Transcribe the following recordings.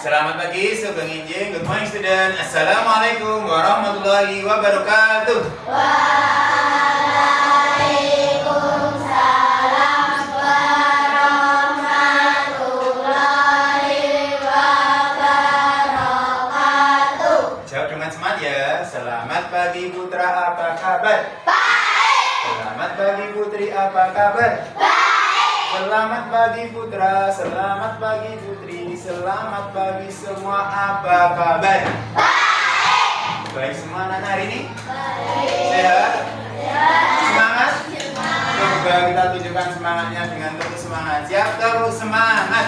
Selamat pagi, Sugeng Injing. Good morning, student. Assalamualaikum warahmatullahi wabarakatuh. Waalaikumsalam warahmatullahi wabarakatuh. Jawab dengan semangat ya. Selamat pagi Putra, apa kabar? Baik. Selamat pagi Putri, apa kabar? Baik. Selamat pagi Putra, selamat pagi Putri, selamat pagi semua, apa kabar? Baik. Baik semua anak hari ini? Baik. Sehat? Sehat. Semangat? Semangat. Coba kita tunjukkan semangatnya dengan tepuk semangat. Siap, tepuk semangat.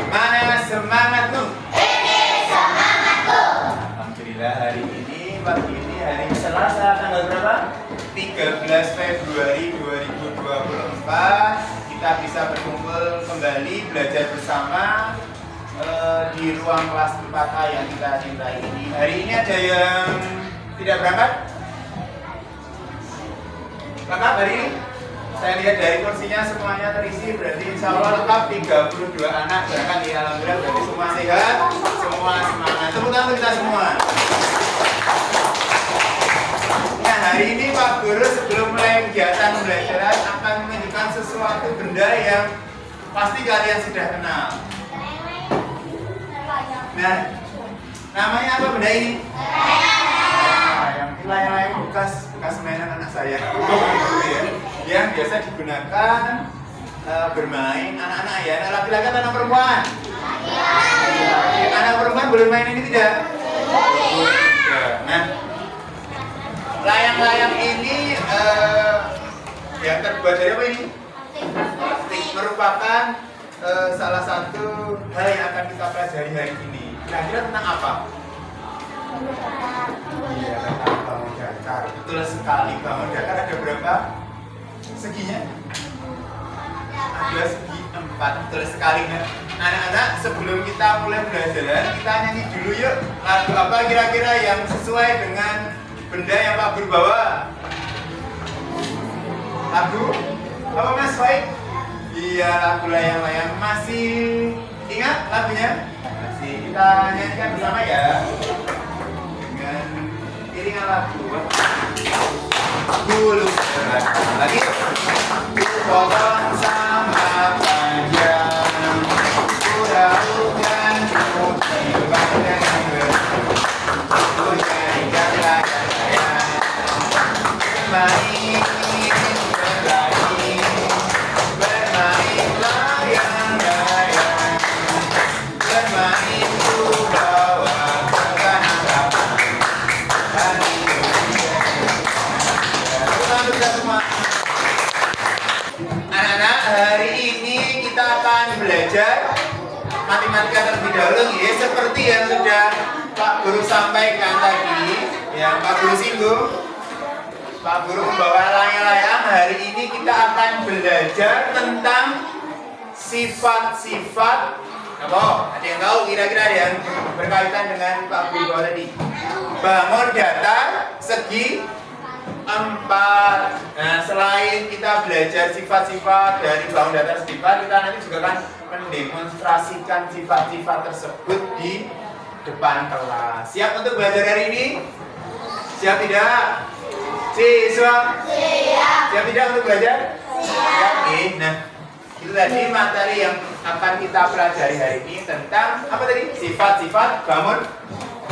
Mana semangatmu? Ini semangatku. Alhamdulillah hari ini, pagi ini hari Selasa tanggal berapa? 13 Februari 2024 kita bisa berkumpul kembali belajar bersama di ruang kelas 4A yang kita cintai ini. Hari ini ada yang tidak berangkat? Lengkap hari ini? Saya lihat dari kursinya semuanya terisi, berarti insya Allah lengkap 32 anak berangkat di alhamdulillah, berarti semua sehat, semua semangat. Tepuk tangan untuk kita semua. Nah hari ini Pak Guru sebelum mulai kegiatan pembelajaran akan menunjukkan sesuatu benda yang pasti kalian sudah kenal. Nah, namanya apa benda ini? Layang-layang bekas mainan anak saya. Yang biasa digunakan bermain anak-anak ya. Anak laki-laki atau anak perempuan? Anak perempuan boleh main ini tidak? Nah, layang-layang ini yang terbuat dari apa ini? Plastik. Merupakan salah satu hal yang akan kita pelajari hari ini. Kira-kira tentang apa? Iya, tentang bangun datar. Betul sekali, bangun datar ada berapa seginya? Ada segi 4, betul sekali. Nah, anak-anak sebelum kita mulai belajar, kita nyanyi dulu yuk. Lagu apa kira-kira yang sesuai dengan benda yang Pak Guru bawa? Lagu apa Mas Faik? Iya, lagu layang-layang. Masih ingat lagunya? Masih. Kita nyanyikan bersama ya. Dengan iringan lagu. Bulu lagi. Potong sama panjang. Udah-udah putih panjang. Hujan ikan layang-layang. Main bermain layang-layang, bermain ku bawa ke harapan hari Indonesia. Kita semua. Anak-anak, hari ini kita akan belajar matematika terlebih dahulu ya, seperti yang sudah Pak Guru sampaikan tadi, yang Pak Guru singgung. Pak Guru membawa layang-layang. Hari ini kita akan belajar tentang sifat-sifat apa? Ada yang tahu kira-kira yang berkaitan dengan Pak Guru bawa tadi? Bangun datar segi 4. Nah, selain kita belajar sifat-sifat dari bangun datar segi 4, kita nanti juga akan mendemonstrasikan sifat-sifat tersebut di depan kelas. Siap untuk belajar hari ini? Siap tidak? Siswa? Siap. Siap tidak untuk belajar? Siap. Nah, itu tadi materi yang akan kita pelajari hari ini tentang apa tadi? Sifat-sifat bangun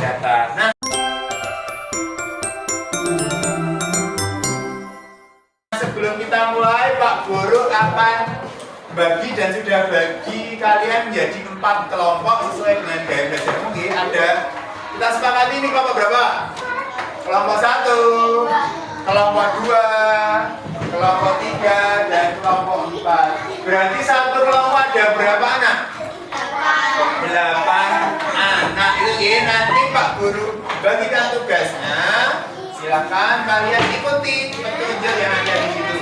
datar. Nah, sebelum kita mulai, Pak Guru akan bagi dan sudah bagi kalian menjadi 4 kelompok sesuai dengan gaya belajarmu. Ada, kita sepakati ini kelompok berapa? Kelompok 1, kelompok 2, kelompok 3, dan kelompok 4. Berarti satu kelompok ada berapa anak? 8 anak. Itu nanti Pak Guru bagikan tugasnya. Silakan kalian ikuti petunjuk yang ada di situ.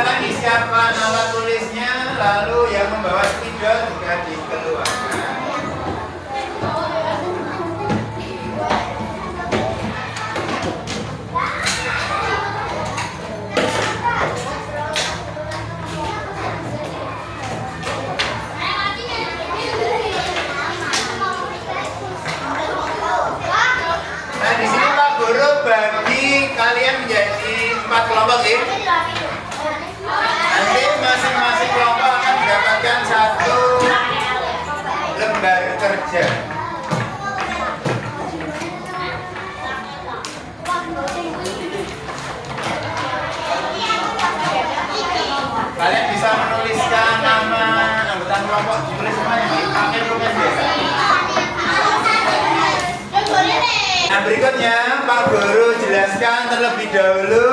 silakan disiapkan alat tulisnya, lalu yang membawa spidol juga dikeluarkan. Nah, di sini Pak Guru bagi kalian menjadi 4 kelompok ya. Nanti masing-masing kelompok akan mendapatkan 1 lembar kerja. Kalian bisa menuliskan nama anggota kelompok, ditulis semuanya pakai pulpen biasa. Nah, berikutnya Pak Guru jelaskan terlebih dahulu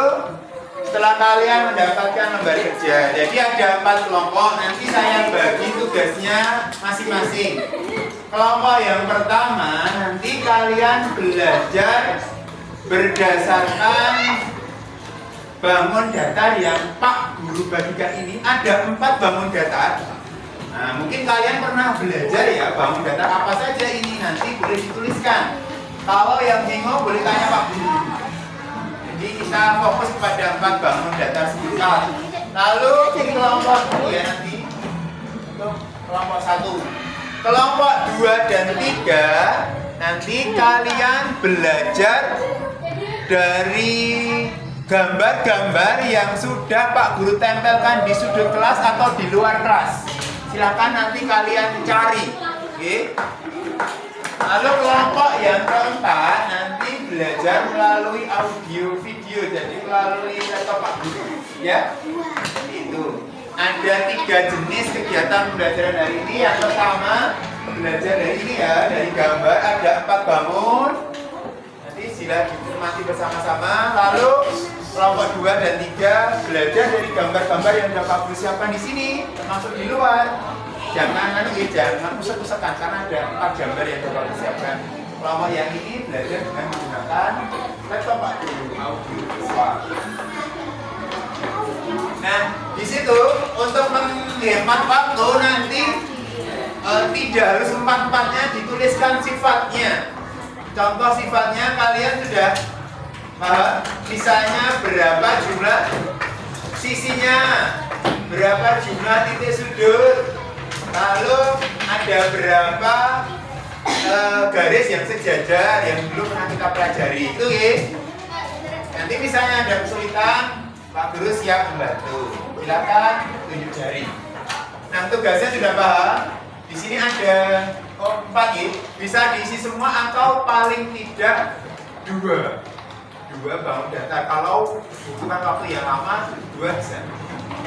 setelah kalian mendapatkan lembar kerja. Jadi ada 4 kelompok, nanti saya bagi tugasnya masing-masing. Kelompok yang pertama nanti kalian belajar berdasarkan bangun datar yang Pak Guru bagikan ini. Ada 4 bangun datar. Nah, mungkin kalian pernah belajar ya bangun datar apa saja ini, nanti boleh dituliskan. Kalau yang bingung boleh tanya Pak Guru. Jadi kita fokus kepada 4 bangun datar sebentar. Lalu di kelompok 2 ya nanti untuk kelompok 1. Kelompok 2 dan 3 nanti kalian belajar dari gambar-gambar yang sudah Pak Guru tempelkan di sudut kelas atau di luar kelas. Silakan nanti kalian cari. Oke. Lalu kelompok yang keempat nanti belajar melalui audio video, jadi melalui laptop Pak Guru. Ya. Itu. Ada 3 jenis kegiatan pembelajaran hari ini. Yang pertama belajar dari ini ya, dari gambar ada 4 bangun. Nanti sila dicermati bersama-sama. Lalu kelompok 2 dan 3 belajar dari gambar-gambar yang sudah Pak Guru siapkan di sini, termasuk di luar. Jangan jangan usek-usekan karena ada 4 gambar yang sudah Pak Guru siapkan. Kelompok yang ini belajar dengan menggunakan laptop Pak Guru audio visual. Nah, di situ untuk menghemat waktu nanti tidak harus 4-4-nya dituliskan sifatnya. Contoh sifatnya kalian sudah paham? Misalnya berapa jumlah sisinya, berapa jumlah titik sudut, lalu ada berapa garis yang sejajar yang belum pernah kita pelajari. Itu ya. Nanti misalnya ada kesulitan, Pak Guru siap membantu. Silakan tunjuk jari. Nah, tugasnya sudah paham. Di sini ada 4 ya. Bisa diisi semua atau paling tidak 2 bangun datar. Kalau butuhkan waktu yang lama, 2 bisa.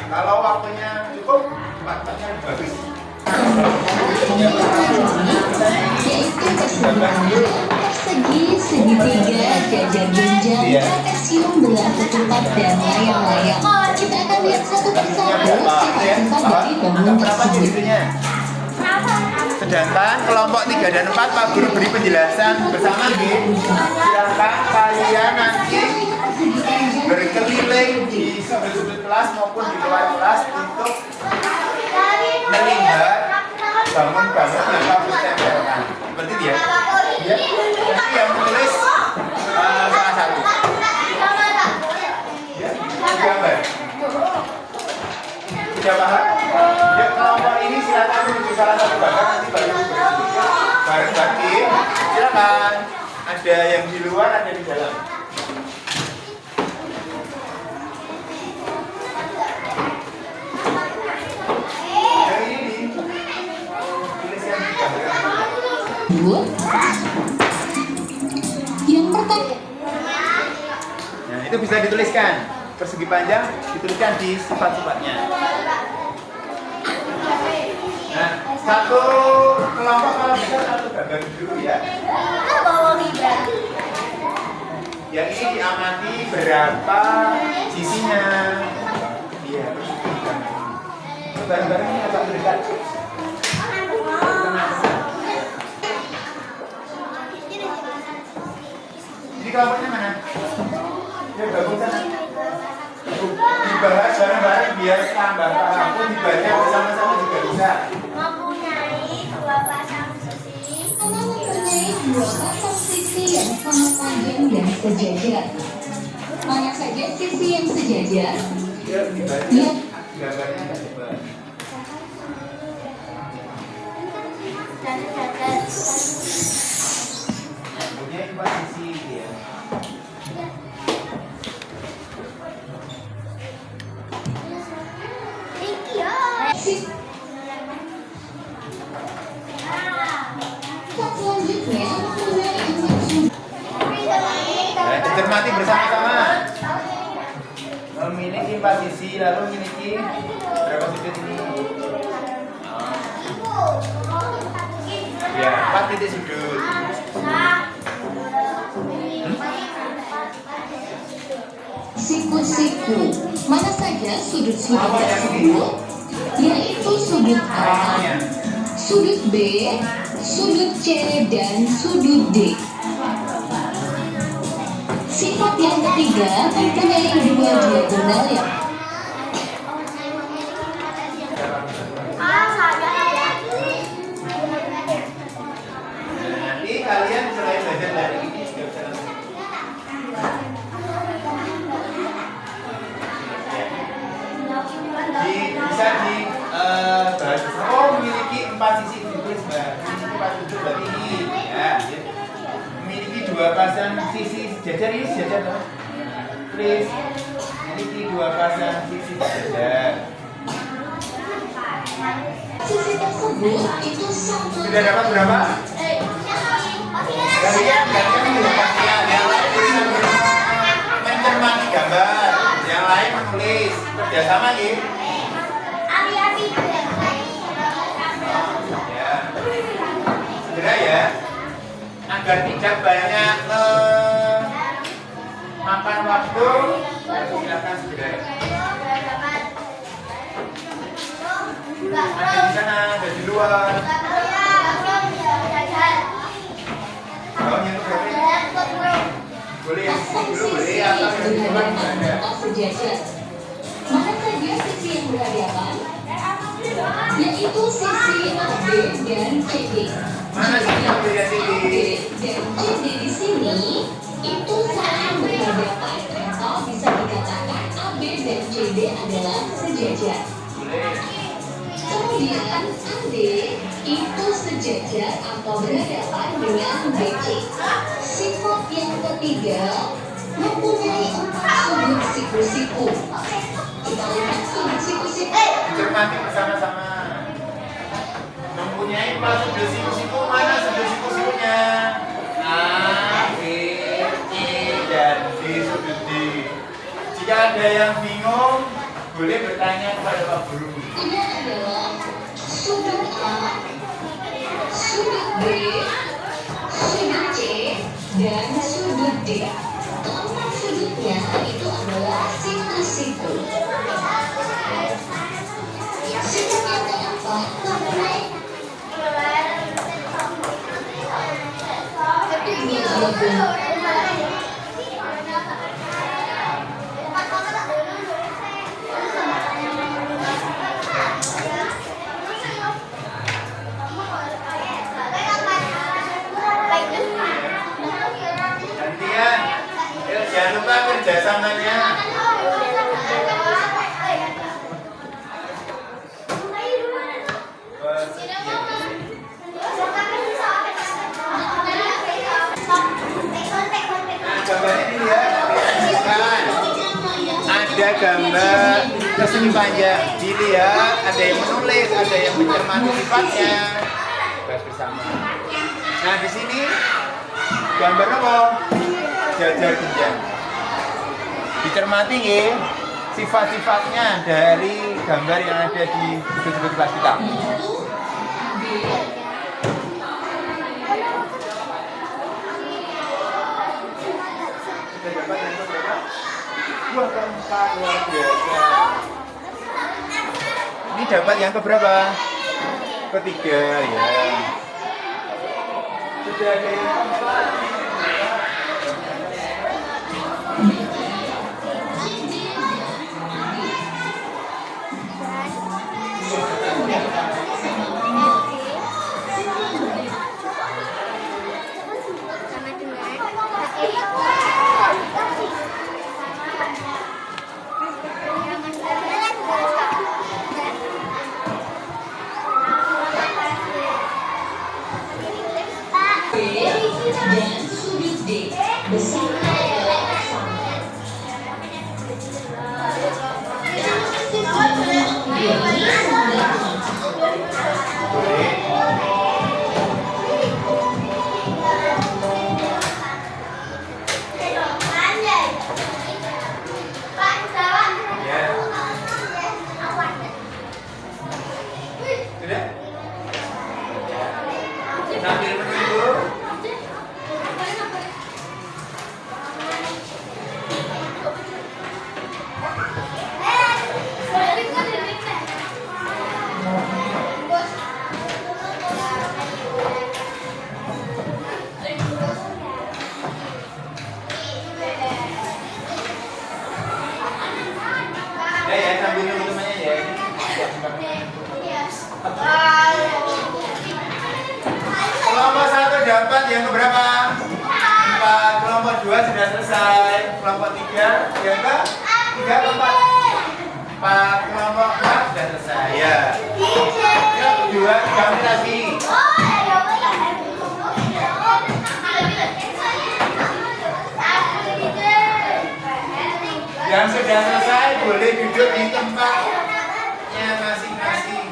Kalau waktunya cukup, 4-4-nya bagus. Persegi, segitiga, jajar genjang, trapesium, belah ketupat, dan layang-layang. Kita akan lihat satu persatu sifat-sifat dari bangun tersebut. Sedangkan kelompok 3 dan 4 Pak Guru beri penjelasan bersama gitu. Silakan kalian nanti berkeliling di sudut-sudut kelas maupun di luar kelas untuk melihat bangun-bangun yang Pak Guru tempelkan. Seperti dia. Ya. Nanti yang menulis salah satu. Ya, gambar. Sudah paham? Ya, kelompok ini silakan menuju salah satu gambar nanti baru bareng-bareng. Silakan. Ada yang di luar, ada di dalam. Yang ini tulis yang di gambar. Yang pertama. Nah, itu bisa dituliskan. Persegi panjang dituliskan di sifat-sifatnya. Nah, satu kelompok kalau bisa satu gambar dulu ya. Yang ini diamati berapa sisinya. Iya, terus bareng-bareng ini agak berikan. Jadi kelompoknya mana? Ya, gabung sana. dibahas bareng-bareng biar tambah paham pun dibaca bersama-sama juga bisa. Mempunyai dua pasang sisi. Karena mempunyai dua pasang sisi yang sama panjang dan sejajar. Mana saja sisi yang sejajar? Ya, dibaca. Ya. Gambarnya nggak coba. Mempunyai empat sisi ya. Sifat selanjutnya mempunyai empat sudut. Cermati bersama-sama. Memiliki empat sisi lalu memiliki berapa sudut ini? Ya, 4 titik sudut. Siku-siku. Mana saja sudut-sudut tersebut? Yaitu sudut A, sudut B, sudut C, dan sudut D. Sifat yang ketiga mempunyai dua diagonal yang Nanti kalian selain belajar dari ini juga bisa langsung. Bisa di bahas. Oh, memiliki 4 sisi ditulis mbak. Memiliki 4 sudut berarti ini. Ya, memiliki 2 pasang sisi sejajar ini sejajar dong. Tulis. Memiliki 2 pasang sisi sejajar. sisi tersebut itu sama. Sudah dapat berapa? Kalian mendapatkan yang lain bisa mencermati gambar, yang lain menulis kerjasama nih. Ya, segera ya, agar tidak banyak makan waktu. Silakan segera. Ada di sana, ada di luar. Kalau yang berapa? Boleh yang Pasang dulu boleh sisi atau yang di luar berhadapan ada. atau sejajar. Mana saja sisi yang berhadapan? Yaitu sisi AB dan CD. Mana sih yang beda AB sini? dan CD di sini itu saling berhadapan atau bisa dikatakan AB dan CD adalah sejajar. Boleh. Kemudian AD itu sejajar atau berhadapan dengan BC. Sifat yang ketiga mempunyai 4 sudut siku-siku. Kita lihat sudut siku-siku. Dicermati bersama-sama. Mempunyai 4 sudut siku-siku, mana sudut siku-sikunya? A, B, C, dan D sudut D. Jika ada yang bingung, boleh bertanya kepada Pak Guru. Ini adalah sudut A, sudut B, sudut C, dan sudut D. Keempat sudutnya itu adalah siku-siku. Sifat yang keempat mempunyai ketiga diagonal. Gantian. Jangan lupa kerjasamanya. Gambarnya dilihat, ada gambar persegi panjang. Dilihat, ada yang menulis, ada yang mencermati sifatnya. Bahas bersama. Nah di sini gambar apa? Jajar jenjang. Dicermati ya sifat-sifatnya dari gambar yang ada di sudut-sudut kelas kita. Sudah dapat yang keberapa? 2 keempat, luar biasa. Ini dapat yang keberapa? Ketiga ya. Sudah ada yang keempat. Sudah? Sambil menunggu. Ya, sambil nunggu temannya ya. Kelompok 1 dapat yang keberapa? 4. Kelompok 2 sudah selesai. Kelompok 3 yang ke 3 kelompok 4. Kelompok 4 sudah selesai. Ya. Yang kedua 3 menit lagi. Yang sudah selesai boleh duduk di tempatnya masing-masing.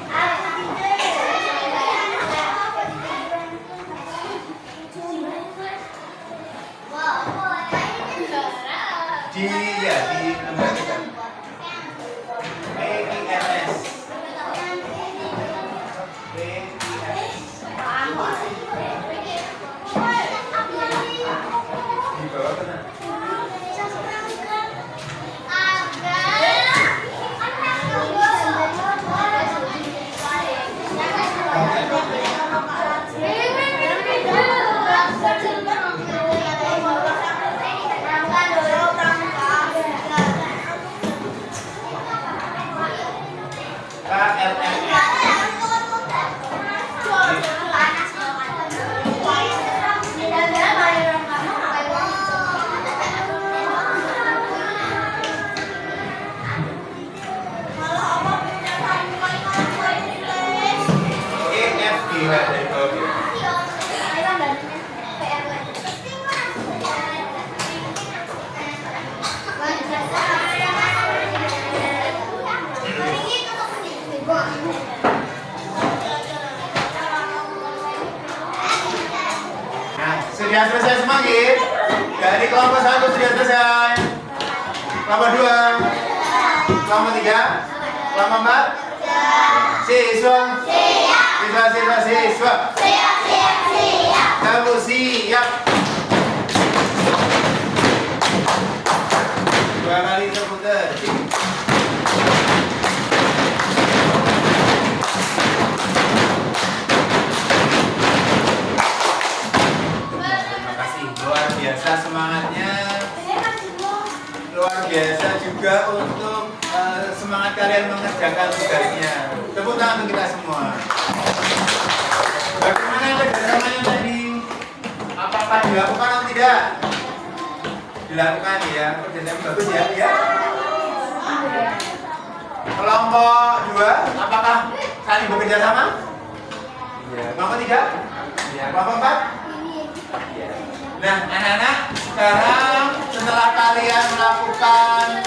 Di lembaga PIMS. Di bawah sana. Sudah selesai semua, Git? Dari kelompok 1 sudah selesai. Kelompok 2, kelompok 3, kelompok 4. Siswa. Siswa. Kamu siap. 2 kali terputar. Luar biasa semangatnya, luar biasa juga untuk semangat kalian mengerjakan tugasnya. Tepuk tangan untuk kita semua. Bagaimana kerjasamanya tadi? Apakah dilakukan atau tidak? Dilakukan ya, kerjasama bagus ya. Kelompok 2, apakah saling bekerja sama? Iya. Kelompok 3? Iya. Kelompok 4? Nah, anak-anak, sekarang setelah kalian melakukan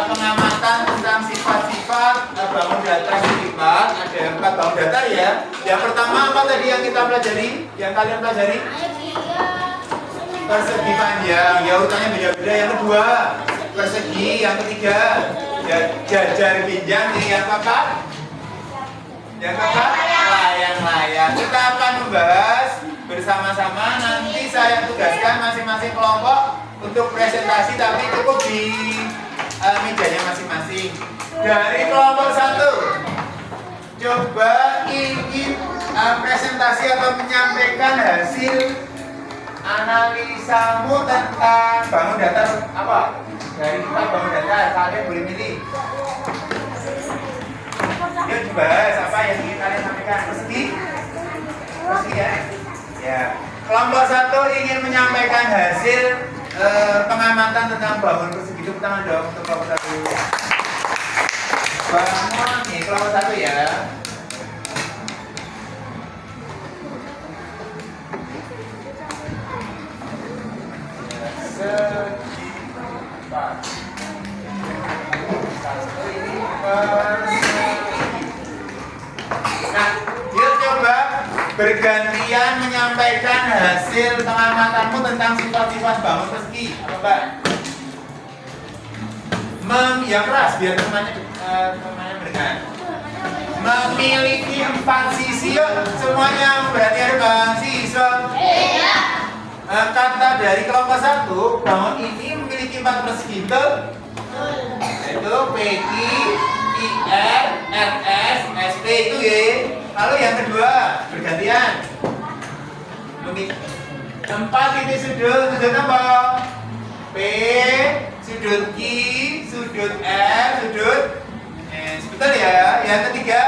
pengamatan tentang sifat-sifat bangun datar sifat, ada 4 bangun datar ya. Yang pertama apa tadi yang kita pelajari? Yang kalian pelajari? Persegi panjang, ya urutannya beda-beda. Yang kedua, persegi. Yang ketiga, jajar pinjang. Yang keempat? Yang keempat, layang-layang. Kita akan membahas bersama-sama, nanti saya tugaskan masing-masing kelompok untuk presentasi, tapi cukup di mejanya masing-masing. Dari kelompok 1, coba ingin presentasi atau menyampaikan hasil analisamu tentang bangun datar apa? Dari 4 bangun datar, kalian boleh milih. Yuk dibahas apa yang ingin kalian sampaikan. Persegi ya. Ya, kelompok 1 ingin menyampaikan hasil pengamatan tentang bangun persegi. Tepuk tangan dong untuk kelompok 1. Bangun nih kelompok 1 ya. Segi 4. 1 ini bergantian menyampaikan hasil pengamatanmu tentang sifat-sifat bangun persegi. Apa Mbak? Yang keras biar temannya mendengar. Memiliki 4 sisi, semuanya berarti ada siswa. Iya. Kata dari kelompok 1, bangun ini memiliki 4 persegi, betul? Yaitu PQ, IR, RS, SP itu ya. Lalu yang kedua bergantian. 4 titik sudut apa? P, sudut Q, sudut R, sudut S. Betul ya? Yang ketiga,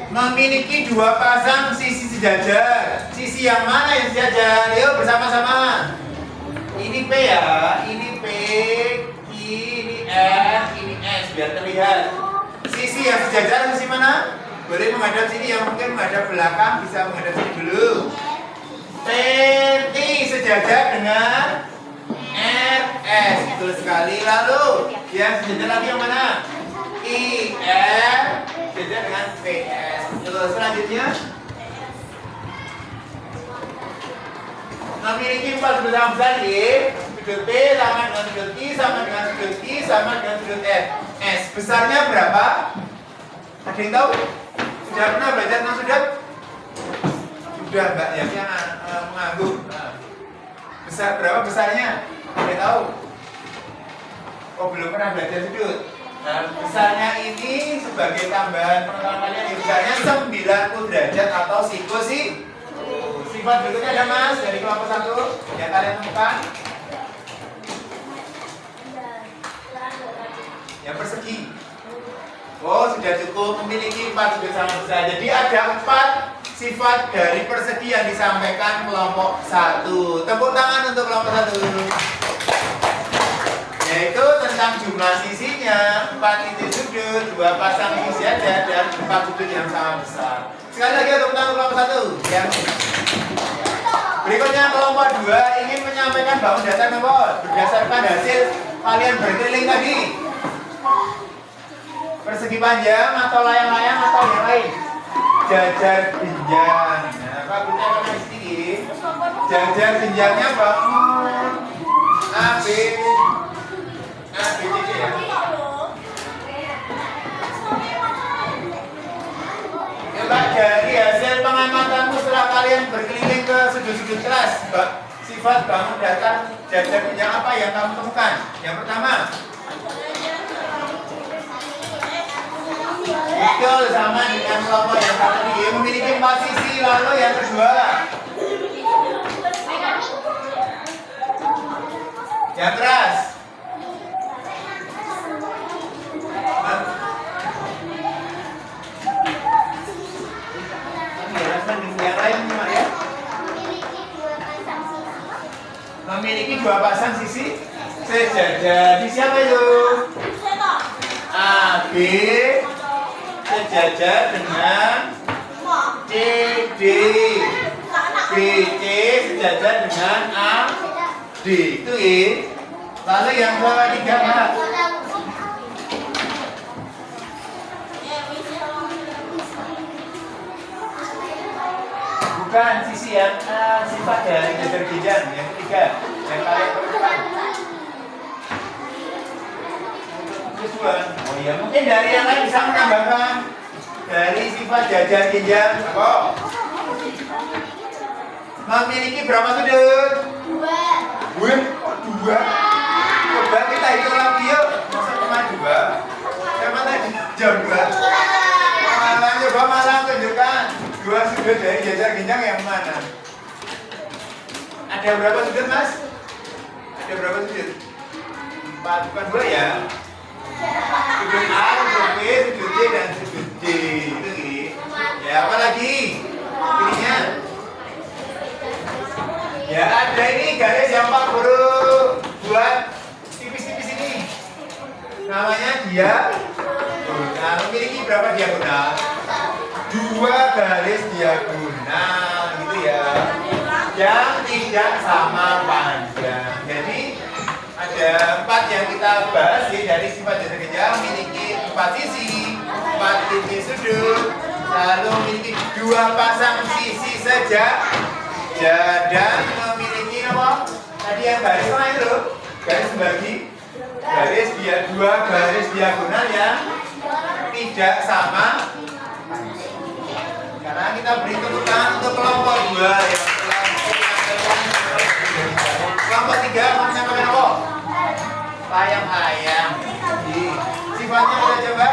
memiliki 2 pasang sisi sejajar. Sisi yang mana yang sejajar? Yuk bersama-sama. Ini P ya, ini P, Q, ini R, ini S biar terlihat. Sisi yang sejajar sisi mana? Boleh menghadap sini, yang mungkin menghadap belakang bisa menghadap sini dulu. PT sejajar dengan RS, betul sekali. Lalu yang sejajar lagi yang mana? IR sejajar dengan PS. Terus selanjutnya memiliki 4 sudut yang besar Y. Sudut P sama dengan sudut Q sama dengan sudut Q sama dengan sudut S. Besarnya berapa? Ada yang tahu? Sudah pernah belajar tentang sudut? Sudah Mbak ya, yang mengangguk. Besar berapa besarnya? Ada yang tahu? Oh belum pernah belajar sudut. Nah, besarnya ini sebagai tambahan pengetahuan kalian, besarnya 90 derajat atau sikosi. Sifat berikutnya ada Mas dari kelompok 1 yang kalian temukan. Yang persegi. Oh sudah cukup, memiliki 4 sudut sama besar. Jadi ada 4 sifat dari persegi yang disampaikan kelompok 1. Tepuk tangan untuk kelompok 1. Yaitu tentang jumlah sisinya, 4 titik sudut, 2 pasang sisi aja, dan 4 sudut yang sama besar. Sekali lagi tepuk tangan kelompok 1. Yang berikutnya kelompok 2 ingin menyampaikan bangun datar nomor berdasarkan hasil kalian berkeliling tadi. Persegi panjang atau layang-layang atau yang lain? Jajar jenjang. Nah, Pak Guru akan di sini. Jajar jenjangnya bangun A, B, C, D ya. Ya Pak, dari hasil pengamatanmu setelah kalian berkeliling ke sudut-sudut kelas, Pak, sifat bangun datar jajar jenjang apa yang kamu temukan? Yang pertama, betul sama dengan kelompok yang tadi memiliki 4 sisi. Lalu yang kedua, yang keras. Yang lain gimana ya? Memiliki 2 pasang sisi sejajar. Di siapa itu? A, B sejajar dengan CD, BC sejajar dengan AD. Itu ya. Lalu yang ketiga Pak. Bukan sisi yang sifat dari jajar jenjang. Yang ketiga yang kalian temukan. Oh iya, mungkin dari yang lain bisa menambahkan dari sifat jajar jenjang. Apa? Memiliki berapa sudut? 2. Wih, kok 2? Coba kita hitung lagi yuk. Masa cuma 2? Sama tadi jam 2. Malah tunjukkan 2 sudut dari jajar jenjang yang mana? Ada berapa sudut Mas? Ada berapa sudut? 4, bukan 2 ya? Sudut A, sudut B, sudut C, dan sudut D. Itu gini. Ya, apa lagi? Ininya. Ya, ada ini garis yang Pak Guru buat tipis-tipis ini. Namanya diagonal. Memiliki berapa diagonal? 2 garis diagonal, gitu ya. Yang tidak sama panjang. Jadi ada 4 yang kita bahas ya, dari sifat jajar jenjang memiliki 4 sisi, 4 titik sudut, Lalu memiliki dua pasang sisi dan memiliki apa? Tadi yang garis mana itu? Garis membagi. Dua garis diagonal yang tidak sama. Karena kita beri tepuk tangan untuk kelompok 2 yang telah kelompok 3 menyampaikan apa? Layang-layang. Sifatnya kita coba.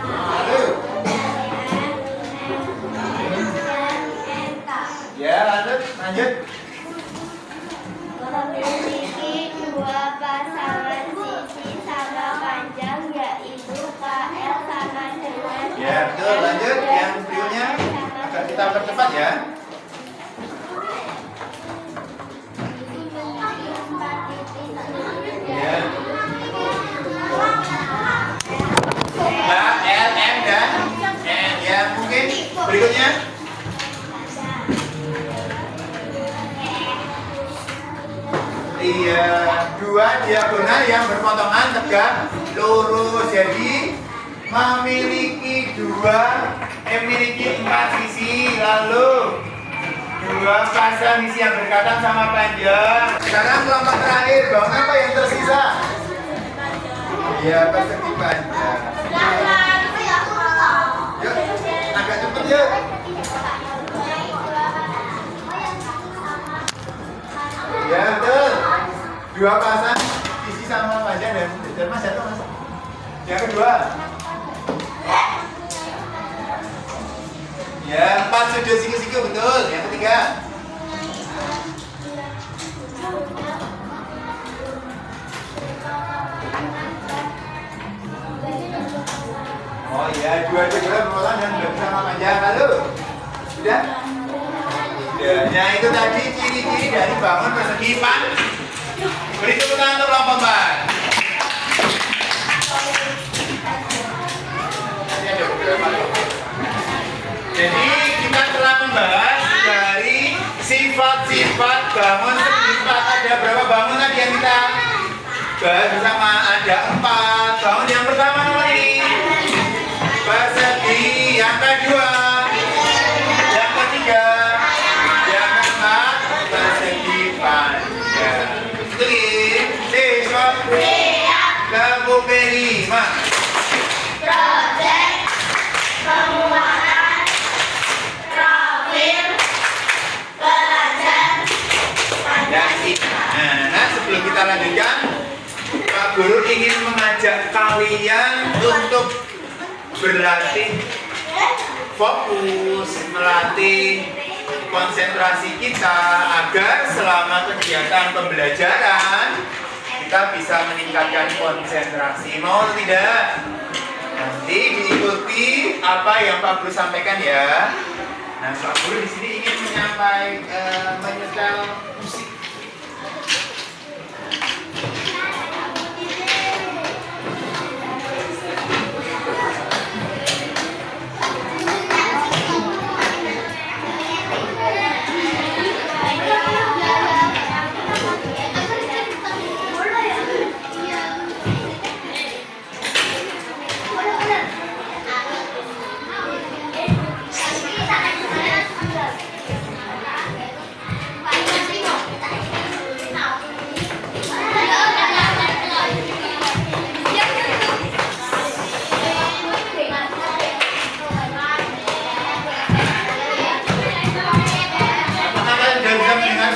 Lalu. Ya, lanjut. Memiliki dua pasangan sisi sama panjang, yaitu KL sama dengan. Ya, betul. Lanjut yang berikutnya agar kita percepat ya. Ya. Nah, L, M dan N ya mungkin berikutnya. Iya, dua diagonal yang berpotongan tegak lurus. Jadi memiliki empat sisi, lalu dua pasang sisi yang berdekatan sama panjang. Sekarang kelompok terakhir, bangun apa yang tersisa? Iya, persegi panjang. Yuk, agak cepet yuk. Ya betul. Dua pasang sisi sama panjang dan mas jatuh mas. Yang kedua. Ya 4 sudut siku-siku betul. Yang ketiga. Oh iya, dua berpotongan dan bersama panjang. Lalu sudah. Ya, itu tadi ciri-ciri dari bangun persegi panjang. Beri tepuk tangan untuk kelompok 4. Jadi kita telah membahas dari sifat-sifat bangun segi 4. Ada berapa bangun tadi yang kita bahas bersama? Ada 4 bangun. Yang pertama nomor ini persegi, yang kedua, yang ketiga, yang keempat persegi panjang. Siswa kelompok 5. Proyek penguatan profil pelajar Dan nah, sebelum kita lanjutkan, Pak Guru ingin mengajak kalian untuk berlatih fokus, melatih konsentrasi kita agar selama kegiatan pembelajaran kita bisa meningkatkan konsentrasi. Mau atau tidak? Nanti diikuti apa yang Pak Guru sampaikan ya. Nah, Pak Guru di sini ingin menyetel musik.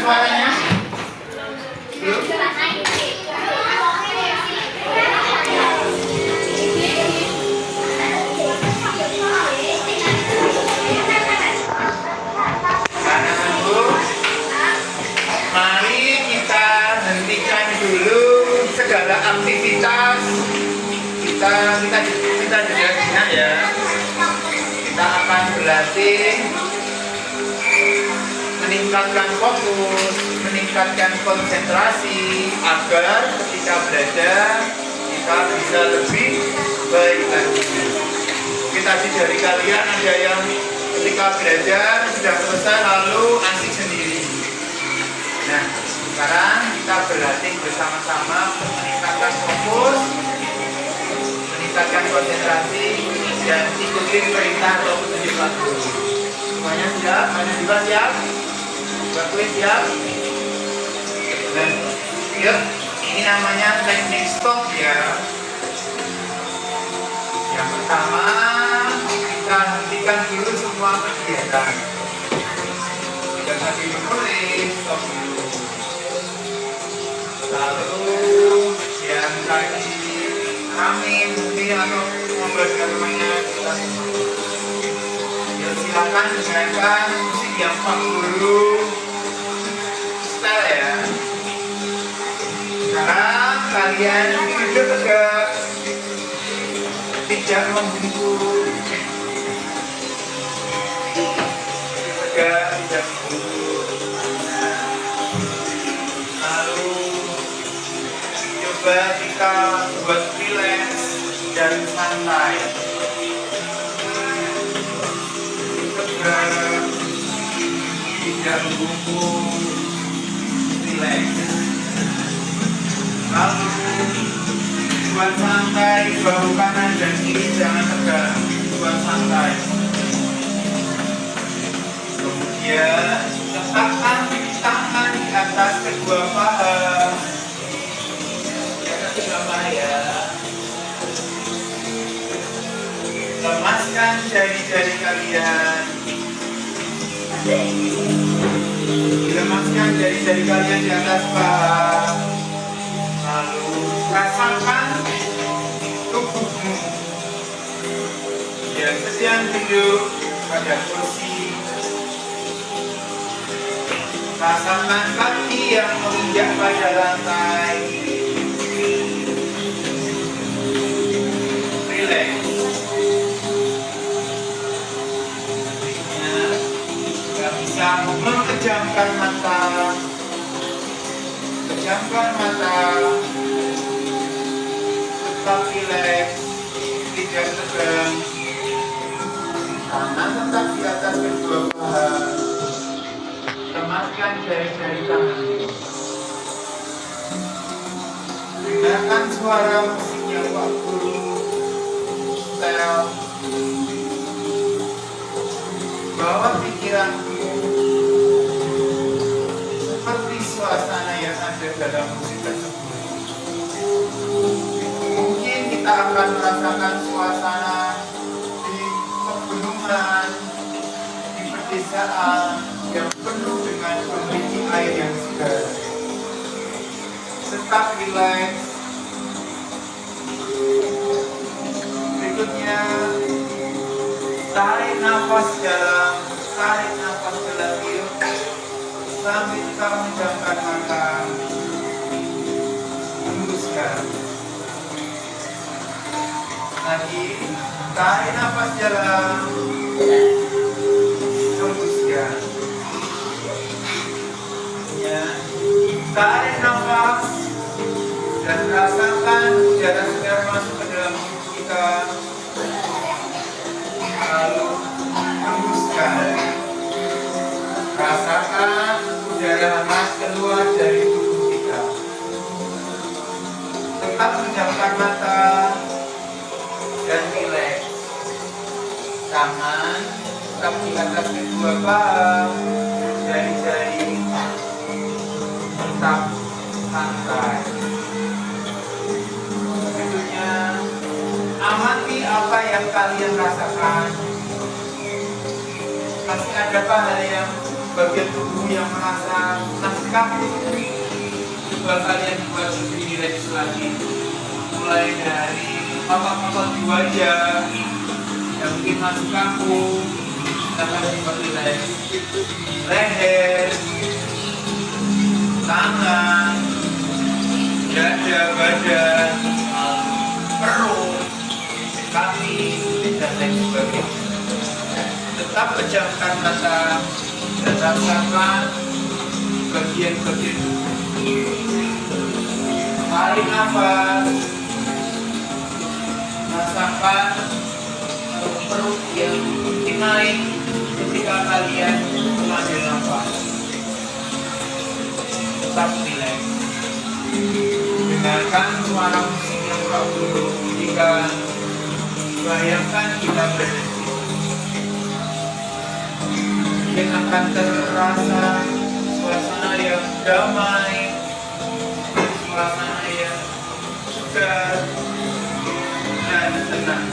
Suaranya belum? Anak-anakku, mari kita hentikan dulu segala aktivitas kita jelaskan ya. Kita akan berlatih meningkatkan fokus, meningkatkan konsentrasi agar ketika belajar kita bisa lebih baik lagi. Mungkin tadi dari kalian ada yang ketika belajar sudah selesai lalu asik sendiri. Nah, sekarang kita berlatih bersama-sama untuk meningkatkan fokus, tingkatkan konsentrasi dan ikuti perintah atau petunjuk guru. Semuanya siap? Mana juga siap? Bakuin siap? Dan yuk, ini namanya teknik stop ya. Yang pertama, kita hentikan dulu semua kegiatan. Kita lagi menulis, stop dulu. Lalu yang tadi amin mungkin atau ngobrol dengan temannya kita ya silakan dengarkan musik yang Pak Guru style ya. Sekarang kalian duduk tegak, tidak membungkuk, tegak tidak membungkuk. Lalu coba kita buat relax dan santai. Tegak, tidak membungkuk, relax. Lalu buat santai, bahu kanan dan kiri jangan tegak, buat santai. Kemudian letakkan tangan di atas kedua paha. Ya. Lemaskan jari-jari kalian. Lemaskan jari-jari kalian di atas paha. Lalu rasakan tubuhmu yang sedang duduk pada kursi. Rasakan kaki yang menginjak pada lantai. Relax. Gak bisa memejamkan mata. Pejamkan mata. Tetap relax. Tidak tegang. Tangan tetap di atas kedua paha. Lemaskan jari-jari tangan. Dengarkan suara musiknya Pak Guru. Bawa pikiranmu seperti suasana yang ada dalam musik tersebut. Mungkin kita akan merasakan suasana di pegunungan, di pedesaan yang penuh dengan kondisi air yang segar. Tetap relax. Berikutnya, tarik nafas dalam, yuk. Sambil kita memejamkan mata, hembuskan. Lagi, tarik nafas dalam, hembuskan. Ya, tarik nafas dan rasakan udara segar masuk ke dalam tubuh kita. Lalu hembuskan. Rasakan udara hangat keluar dari tubuh kita. Tetap menjamkan mata dan rileks. Tangan tetap di atas kedua paha. Jari-jari tetap santai. Berikutnya, amati apa yang kalian rasakan. Masih adakah hal yang bagian tubuh yang merasa masih kaku? Coba kalian buat lebih rileks lagi. Mulai dari otot-otot di wajah yang mungkin masih kaku, kita kasih rileks. Leher, tangan, dada, badan, perut, kaki, dan lain sebagainya. Tetap pejamkan mata dan rasakan bagian-bagian. Tarik nafas, rasakan perut yang naik ketika kalian mengambil nafas. Tetap rileks. Dengarkan suara musik yang Pak Guru bunyikan Bayangkan kita berada di situ. Mungkin akan terasa suasana yang damai, suasana yang segar dan tenang.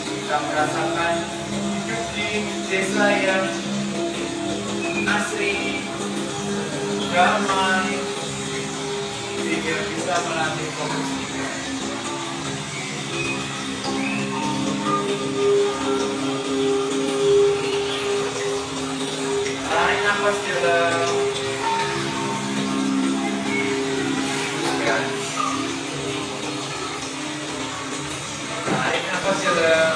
Kita merasakan hidup di desa yang asri, damai, sehingga bisa melatih fokus kita. Tarik nafas dalam. Tarik nafas dalam.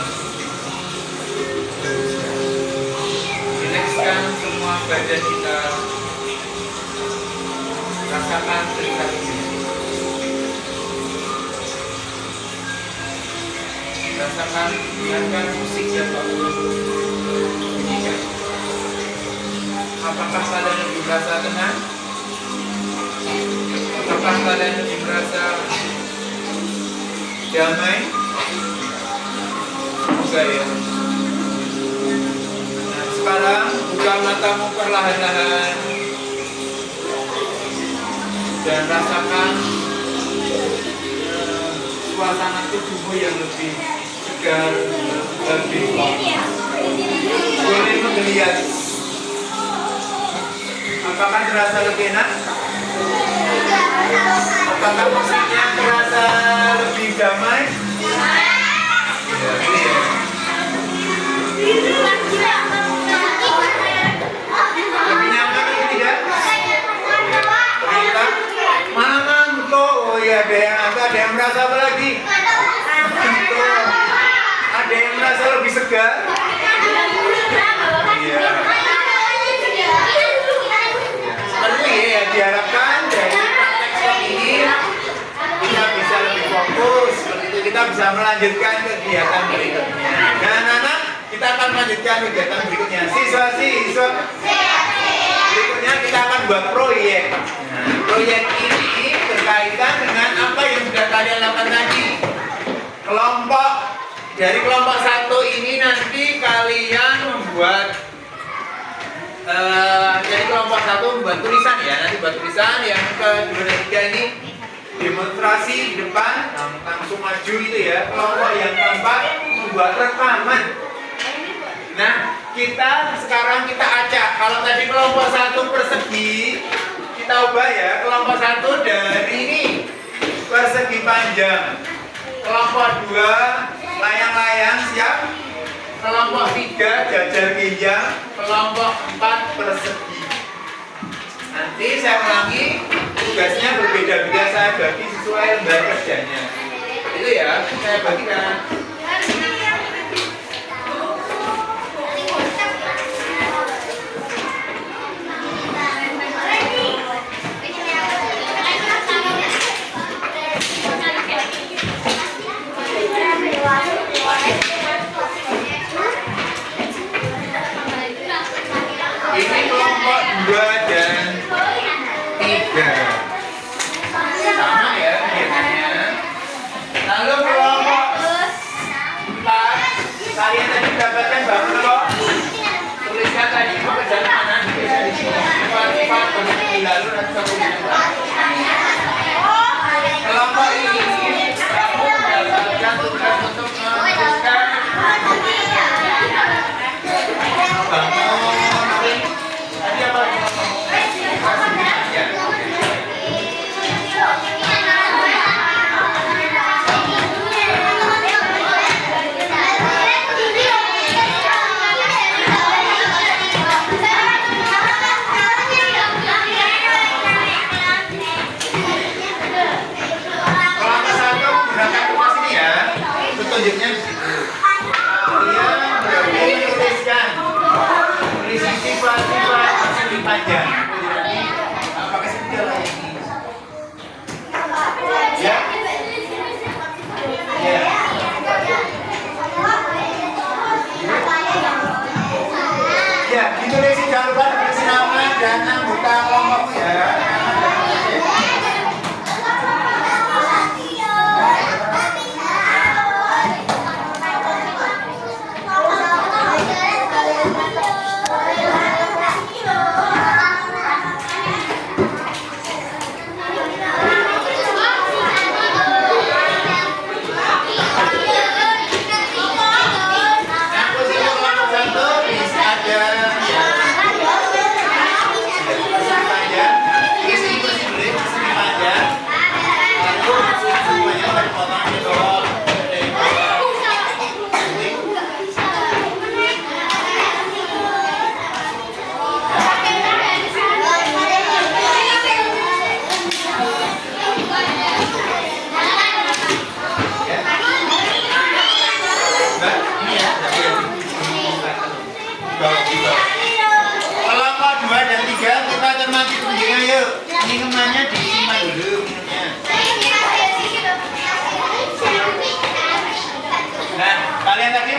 Rilekskan semua badan kita. Rasakan sensasinya. Rasakan, dengarkan musik yang bagus. Bunyikan. Apakah kalian lebih merasa tenang? Apakah kalian lebih merasa damai? Semoga ya. Nah, sekarang buka matamu perlahan-lahan dan rasakan suasana tubuhmu yang lebih segar, lebih fokus. Boleh menggeliat. Apakah terasa lebih enak? Apakah musiknya terasa lebih damai? Ya, ini ya. Lebih nyaman atau tidak? Kita mana ngantuk? Oh iya, ada yang merasa apa lagi? Ngantuk. Ada yang merasa lebih segar? Iya. Seperti ya, diharapkan dari praktek seperti ini kita bisa lebih fokus. Seperti itu kita bisa melanjutkan kegiatan berikutnya. Dan anak-anak, kita akan melanjutkan kegiatan berikutnya. Siswa-siswa, berikutnya kita akan buat proyek. Nah, proyek ini berkaitan dengan apa yang sudah kalian lakukan tadi. Kelompok dari kelompok 1 ini nanti kalian membuat jadi kelompok 1 membuat tulisan ya, nanti buat tulisan. Yang kedua dan ketiga ini demonstrasi di depan, langsung maju gitu ya. Kelompok yang keempat membuat rekaman. Nah, kita sekarang kita acak. Kalau tadi kelompok 1 persegi, kita ubah ya. Kelompok 1 dari ini persegi panjang. Kelompok 2 layang-layang, siap. Kelompok 3 jajar ginjal. Kelompok 4 persegi. Nanti saya ulangi, tugasnya berbeda-beda, saya bagi sesuai lembar kerjanya. Itu ya, saya bagikan. Ini kelompok 2 dan 3 sama ya kegiatannya. Lalu kelompok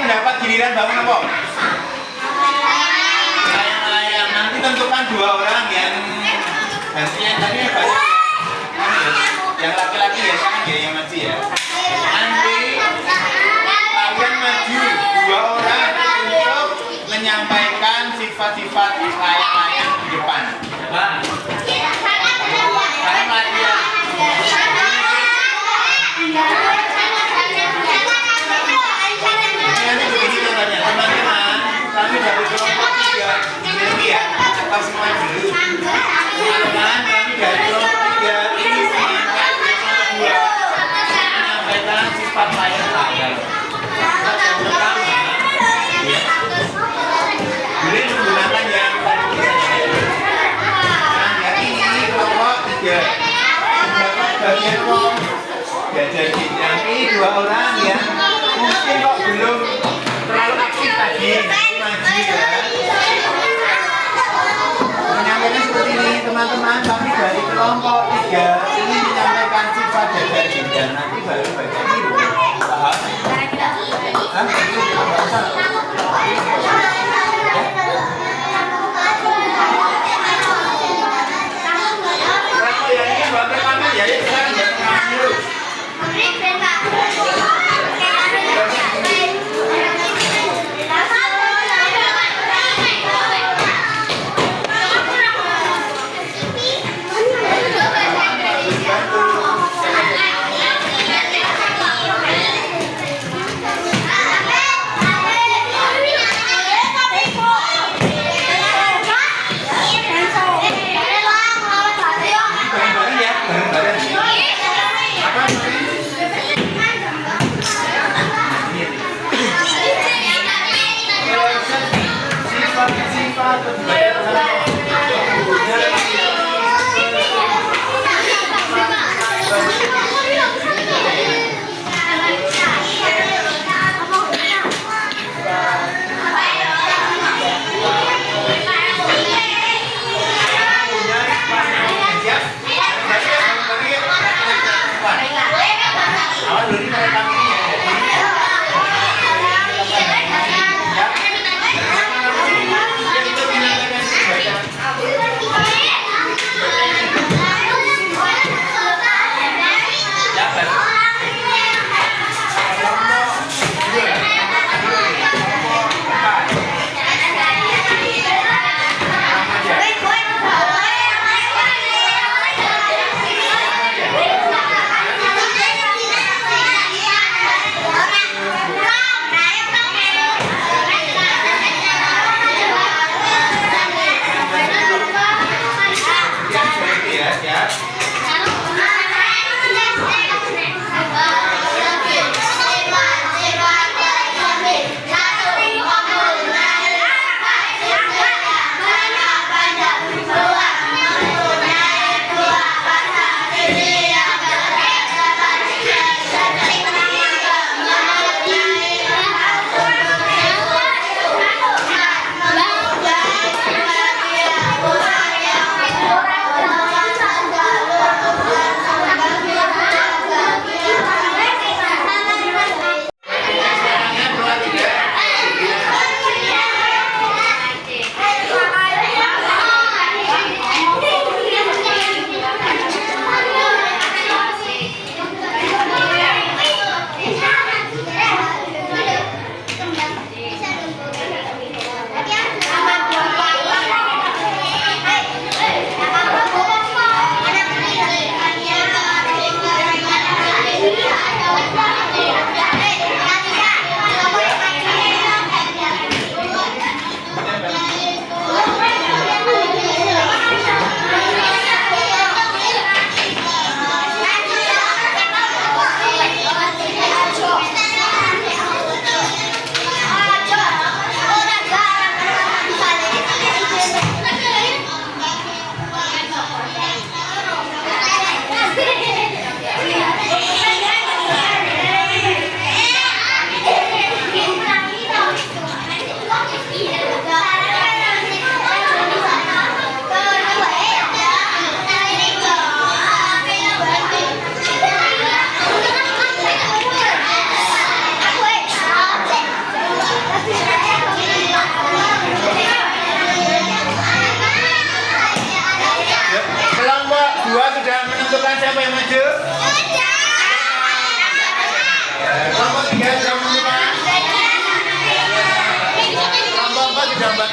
dapat giliran bangun apa? Layang-layang. Nanti tentukan 2 orang yang gantian tadi ya Pak. Yang laki-laki ya kan ya yang maju ya. Nanti kalian maju 2 orang untuk menyampaikan sifat-sifat layang-layang di depan. Pak. Kalian latihan. Nanti begini contohnya, teman-teman, kami dari kelompok 3 ini ya, atau semua dulu. Teman-teman, kami dari kelompok 3 ini menyampaikan kelompok 2 menyampaikan sifat layang-layang. Sifat yang pertama, ya, boleh menggunakan yang ini kelompok 3. Dapat bagian kelompok. Ya jadi nanti 2 orang yang mungkin kok belum terlalu aktif tadi maju ya. Menyampaikan seperti ini teman-teman, kami dari kelompok 3 ingin menyampaikan sifat dari dan nanti baru baca ini. Paham? Hah? Kalau yang ini buat rekaman ya, sekarang buat rekaman dulu. Bareng-bareng ya, bareng-bareng. Apa?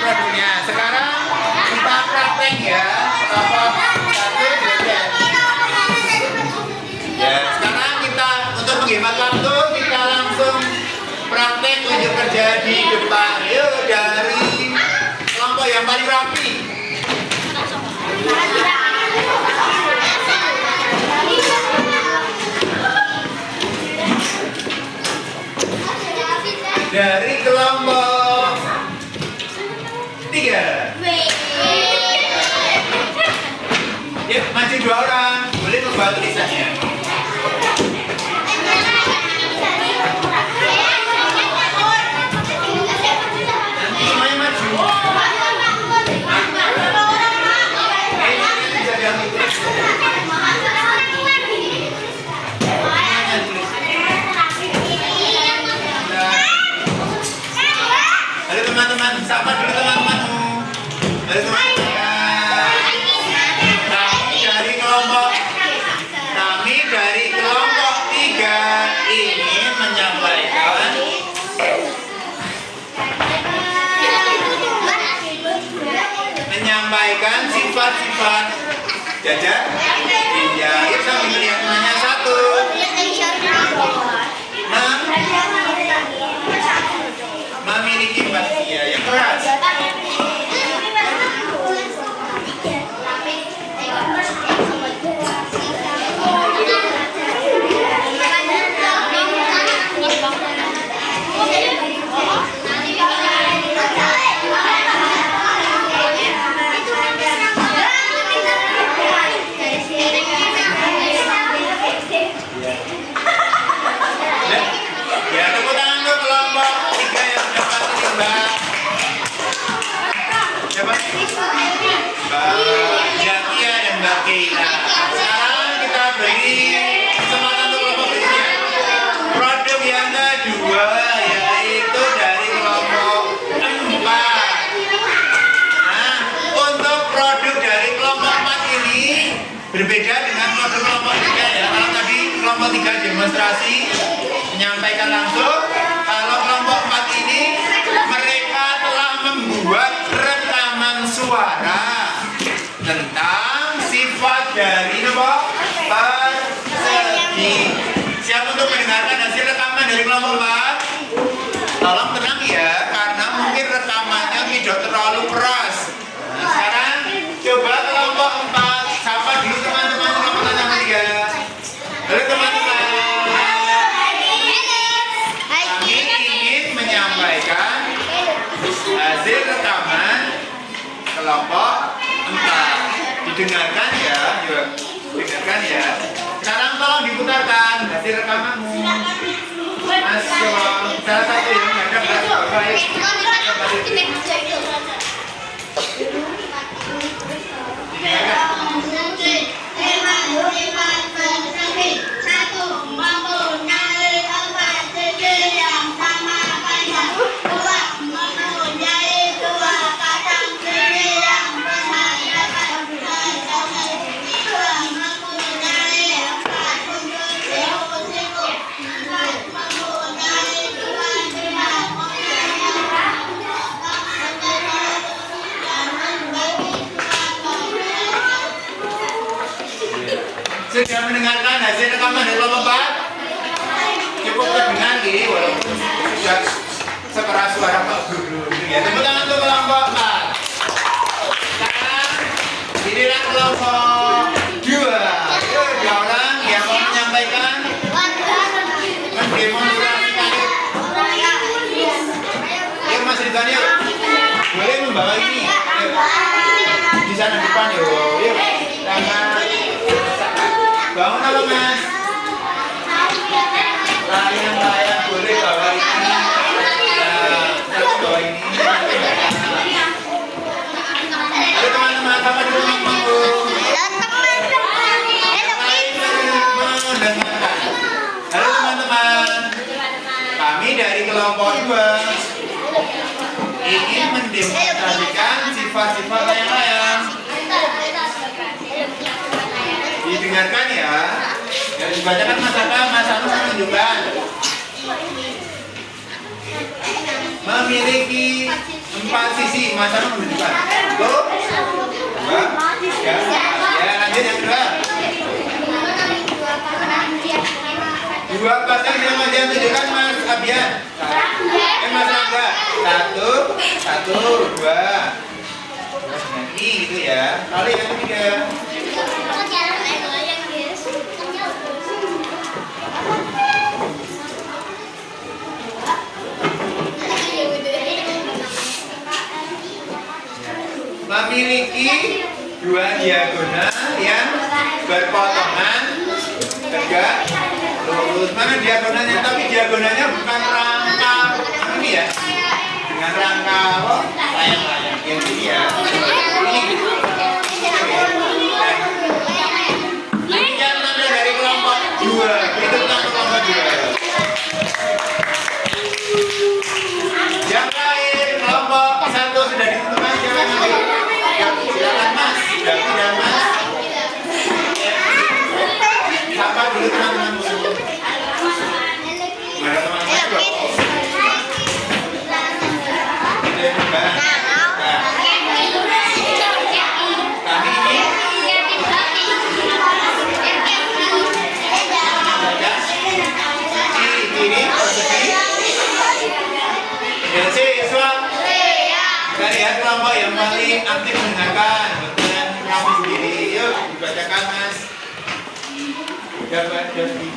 produknya. Sekarang kita praktek ya. Kelompok 1 jajan. Ya, sekarang kita untuk menghemat waktu kita langsung praktek unjuk kerja di depan. Yuk dari kelompok yang paling rapi. Dari kelompok 3. Ya, masih 2 orang. Boleh membantu tulisannya. Nanti semuanya maju. Halo teman-teman, sapa dulu teman-temanmu. Halo teman-teman. Kami dari kelompok 3 ingin menyampaikan sifat-sifat jajan dijahit sambil melihat temannya 1 memiliki bahagia yang keras. Ya, tepuk tangan untuk kelompok 3 yang mendapat ini, Mbak. Siapa? Mbak Jatia dan Mbak Keila. Sekarang kita beri kesempatan untuk kelompok berikutnya. Produk yang kedua yaitu dari kelompok 4. Nah, untuk produk dari kelompok 4 ini berbeda dengan produk kelompok 3 ya. Kalau tadi kelompok 3 demonstrasi menyampaikan langsung, kalau kelompok 4 ini mereka telah membuat rekaman suara tentang sifat dari persegi. Siap untuk mendengarkan hasil rekaman dari kelompok 4? Tolong tenang ya, karena mungkin rekamannya tidak terlalu keras. Nah, sekarang coba kelompok 4 sapa dulu teman-teman kelompok 3. Halo teman-teman. Kami ingin menyampaikan hasil rekaman kelompok 4. Didengarkan ya, yuk. Dengarkan ya. Sekarang tolong diputarkan hasil rekamanmu. Mas, salah satu yang ada baik. Sudah mendengarkan hasil rekaman dari kelompok 4? Cukup terdengar nih, walaupun sudah sekeras suara Pak Guru. Ya, tepuk tangan untuk kelompok 4. Sekarang giliran kelompok 2. Yuk, 2 orang yang mau menyampaikan mendemonstrasikan. Yuk Mas Ridwan, yuk. Boleh membawa ini. Yuk. Di sana depan yuk. Yuk. Bangun apa Mas? Layang-layang boleh bawa ini. Satu bawa ini. Halo teman-teman, sama dulu mangku. Halo teman-teman. Kami dari kelompok 2 ingin mendemonstrasikan sifat-sifat layang-layang. Didengarkan ya. Dan dibacakan Mas Aka, Mas Anu menunjukkan. memiliki 4 sisi. Mas Anang menunjukkan. 1, 2, 3. Ya, lanjut yang kedua. 2 pasang sama yang tunjukkan Mas Abian. Mas Angga. 1, 2. Nanti gitu ya. Kali yang ketiga. Memiliki 2 diagonal yang berpotongan tegak lurus. Mana diagonalnya? Tapi diagonalnya bukan rangka ini ya, dengan rangka layang-layang yang ini ya. Ini yang ambil dari kelompok 2. Itu tentang kelompok 2. Yang lain kelompok 1 sudah ditentukan siapa yang ambil? Silakan Mas. Sudah Mas. Sapa dulu teman-teman. Mana teman-teman? Kami ini persegi. Ya, siswa. Kalian kelompok yang paling aktif mendengarkan dengan kami sendiri. Yuk dibacakan Mas. Dapat jadi.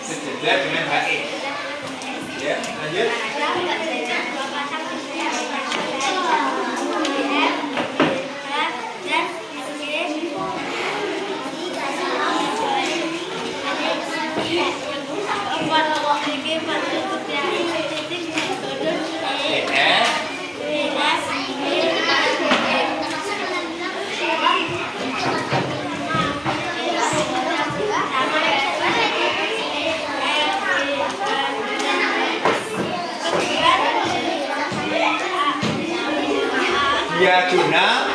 Sejajar dengan HE. Ya, lanjut. Diagonal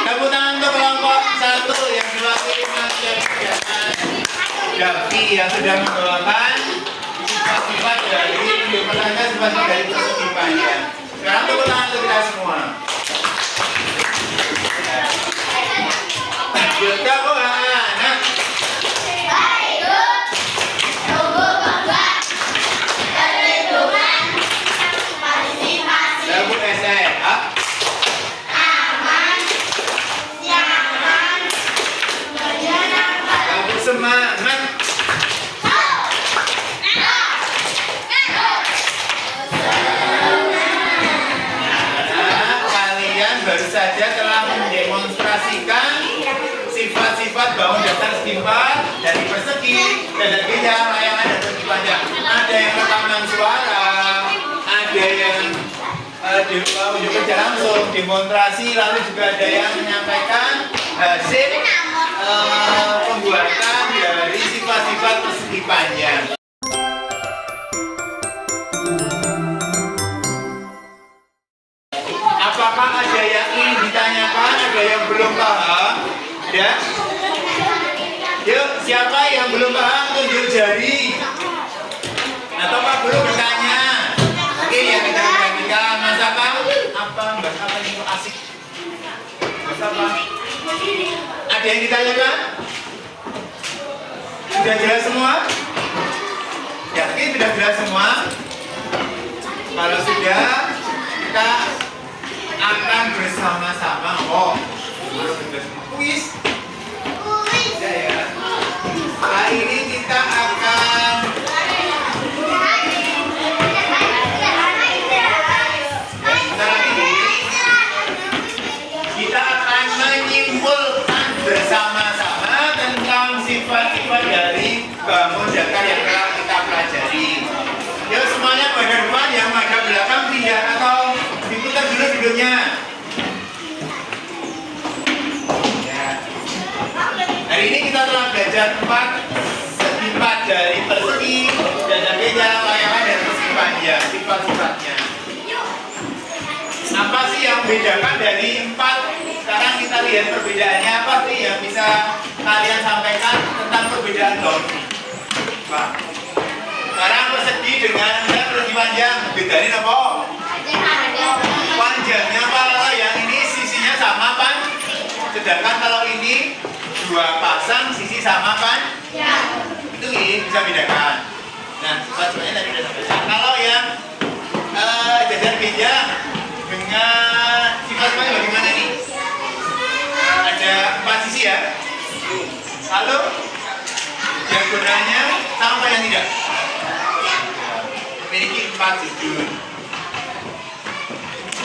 tepuk tangan untuk kelompok 1 yang diwakili Mas Davi yang sudah membawakan sifat-sifat dari pertanyaan sifat-sifat dari persegi panjang. Sekarang tepuk tangan untuk kita semua. Kita anak. Semangat. Kalian baru saja telah mendemonstrasikan sifat-sifat bangun datar segi 4 dari persegi, dada gejang, layangan, dan persegi panjang. Ada yang rekaman suara, ada yang unjuk kerja langsung, demonstrasi, lalu juga ada yang menyampaikan hasil pembuatan dari sifat-sifat persegi panjang. Apakah ada yang ingin ditanyakan? Ada yang belum paham? Ya? Yuk, siapa yang belum paham tunjuk jari. Atau Pak Guru bertanya? Oke, yang kita perhatikan. Mas apa? Mbak apa itu asik? Mas apa? Ada yang ditanyakan? Sudah jelas semua? Yakin sudah jelas semua? Kalau sudah, kita akan bersama-sama. Kalau sudah semua kuis. Ya. Hari ini kita akan menyimpulkan bersama-sama tentang sifat-sifat dari bangun datar yang telah kita pelajari. Yuk semuanya pada depan, yang ada belakang pindah ada 4 segi dari persegi, jajak-jajak, layangan, dan persegi panjang. Sifat-sifatnya. Apa sih yang membedakan dari 4? Sekarang kita lihat perbedaannya apa sih yang bisa kalian sampaikan tentang perbedaan dolphin. Pak. Sekarang persegi dengan persegi panjang, bedain apa? Panjangnya apa? Yang ini sisinya sama kan? Sedangkan kalau ini 2 pasang sisi sama kan? Itu ini bisa bedakan. Nah, sifat-sifatnya tadi sudah sampaikan. Kalau yang jajar pinjang dengan sifat-sifatnya bagaimana nih? Ada 4 sisi ya. Lalu yang gunanya sama yang tidak? Memiliki 4 sisi.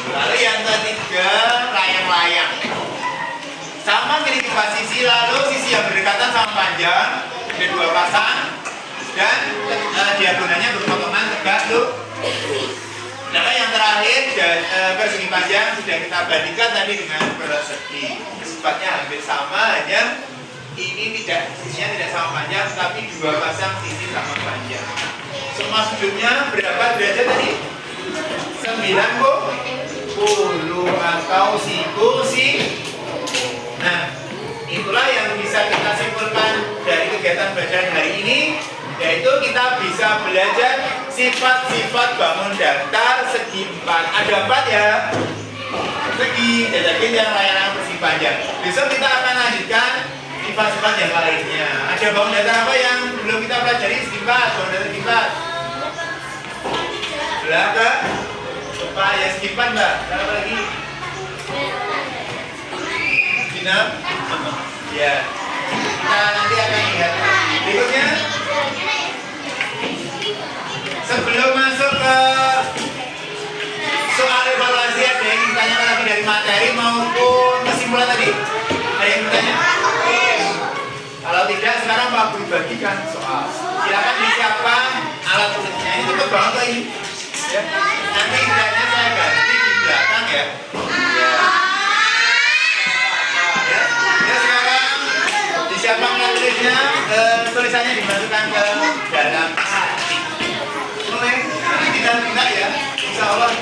Lalu yang ketiga layang-layang. Sama memiliki 4 sisi, lalu sisi yang berdekatan sama panjang, ada 2 pasang, dan diagonalnya berpotongan tegak tuh. Nah, yang terakhir persegi panjang sudah kita bandingkan tadi dengan persegi. Sifatnya hampir sama, hanya ini sisinya tidak sama panjang, tapi 2 pasang sisi sama panjang. Semua sudutnya berapa derajat tadi? 90 atau siku sih. Nah, itulah yang bisa kita simpulkan dari kegiatan belajar hari ini, yaitu kita bisa belajar sifat-sifat bangun datar segi 4. Ada 4 ya. Segi, jajak yang layanan persegi panjang. Besok kita akan lanjutkan sifat-sifat yang lainnya. Ada bangun datar apa yang belum kita pelajari? Segi 4, bangun datar segi 4. Belakang. Pak ya segi 4 mbak. Apa lagi? Genap. Ya. Kita nanti akan lihat. Berikutnya. Sebelum masuk ke soal evaluasi, ada yang ditanyakan lagi dari materi maupun kesimpulan tadi? Ada yang bertanya? Kalau tidak, sekarang Pak Budi bagikan soal. Silakan disiapkan alat tulisnya. Ini cukup banget ini. Ya. Nanti kiranya saya ganti di belakang ya. Ya sekarang disiapkan alat tulisnya. Tulisannya dimasukkan ke dalam hati. Mulai tinggal ya. Insya Allah.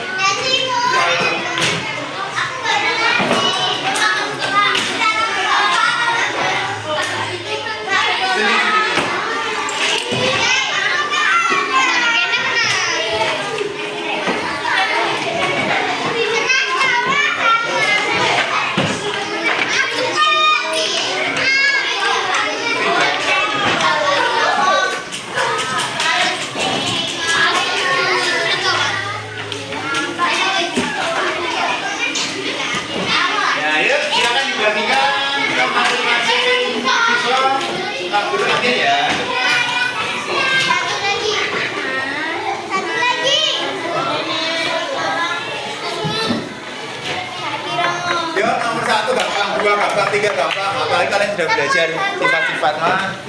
Gampang, 3 gampang, apalagi kalian sudah belajar sifat-sifat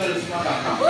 terus semua gampang.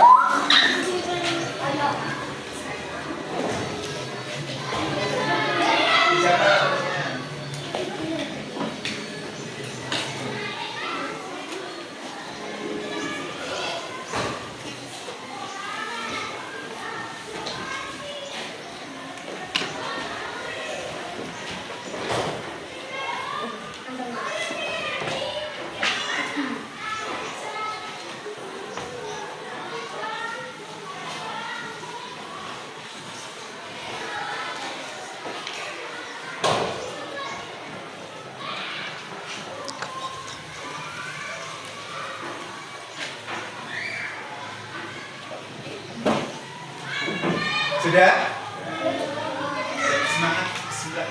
Sudah? Semangat, sudah.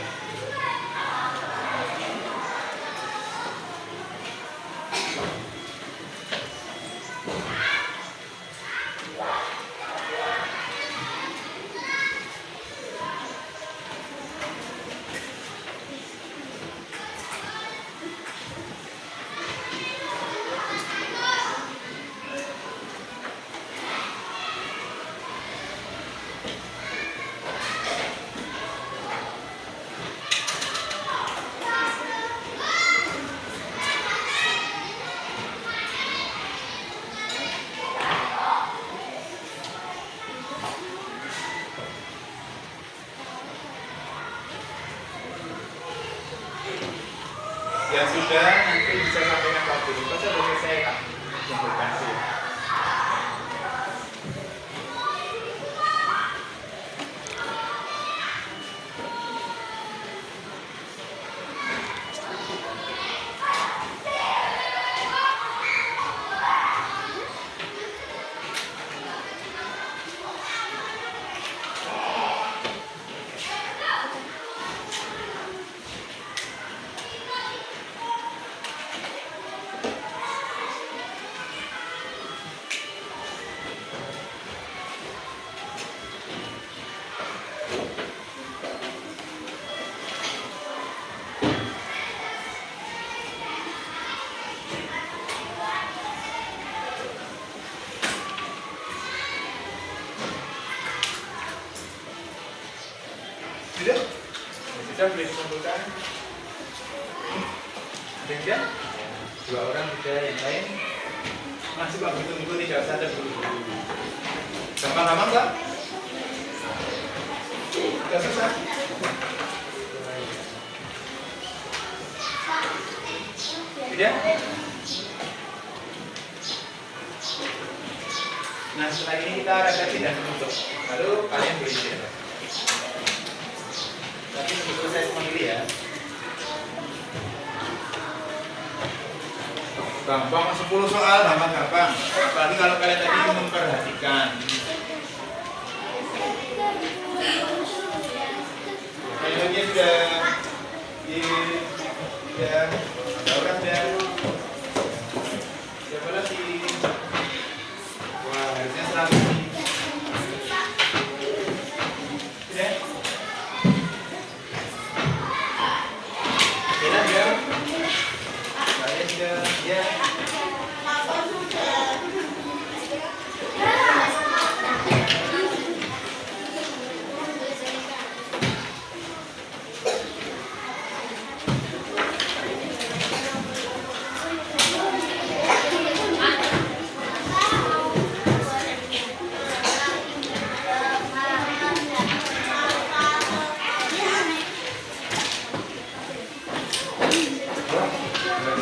Yang sudah nanti bisa sampaikan ke guru. Pas sudah selesai kan? Jemputkan sih. Sudah? Sudah boleh dikumpulkan? Ada yang sudah? 2 orang sudah, yang lain masih Pak tunggu tidak usah ada buru-buru. Gampang-gampang Pak? Sudah selesai? Tidak? Nah setelah ini kita redaksi dan menutup. Lalu kalian boleh isi. Tapi sebelum saya memilih ya. Gampang 10 soal, gampang-gampang. Apalagi kalau kalian tadi memperhatikan. Ayonya sudah sudah ada orang sudah. Siapa lagi? Wah, harusnya 100 nih. Sudah? Sudah ya? Saya sudah ya.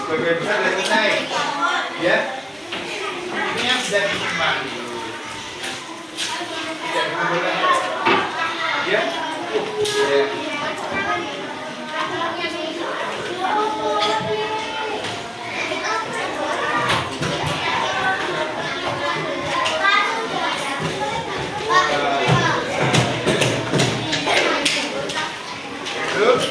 Sebagian besar sudah selesai, ya. Ini yang sudah disimak dulu, tidak dikumpulkan, ya. Ya. Terus.